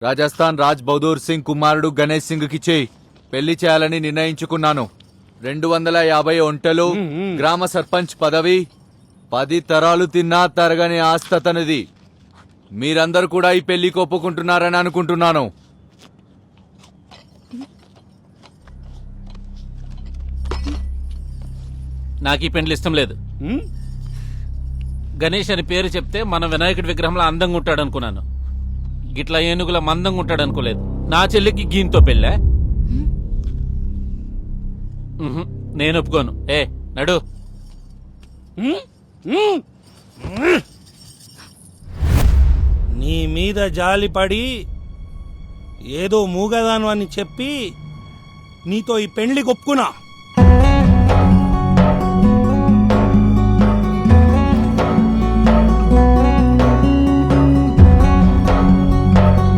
రాజస్థాన్ రాజ్ బహదూర్ సింగ్ కుమారుడు గణేష్ సింగ్ కి పెళ్లి చేయాలని నిర్ణయించుకున్నాను. 250 ఒంటెలు, గ్రామ సర్పంచ్ పదవి, 10 తరాలు తిన్నా తరగని ఆస్తతనిది. మీరందరూ కూడా ఈ పెళ్లికి ఒప్పుకుంటున్నారని అనుకుంటున్నాను. నాకు ఈ పెండ్లు ఇష్టం లేదు. గణేష్ అని పేరు చెప్తే మన వినాయకుడి విగ్రహంలో అందంగా ఉంటాడు అనుకున్నాను. గిట్లా ఏనుగుల మందంగా ఉంటాడు అనుకోలేదు. నా చెల్లికి గీన్తో పెళ్ళా? నేను ఒప్పుకోను. నడు. నీ మీద జాలిపడి ఏదో మూగదాను అని చెప్పి నీతో ఈ పెళ్లికి ఒప్పుకున్నా.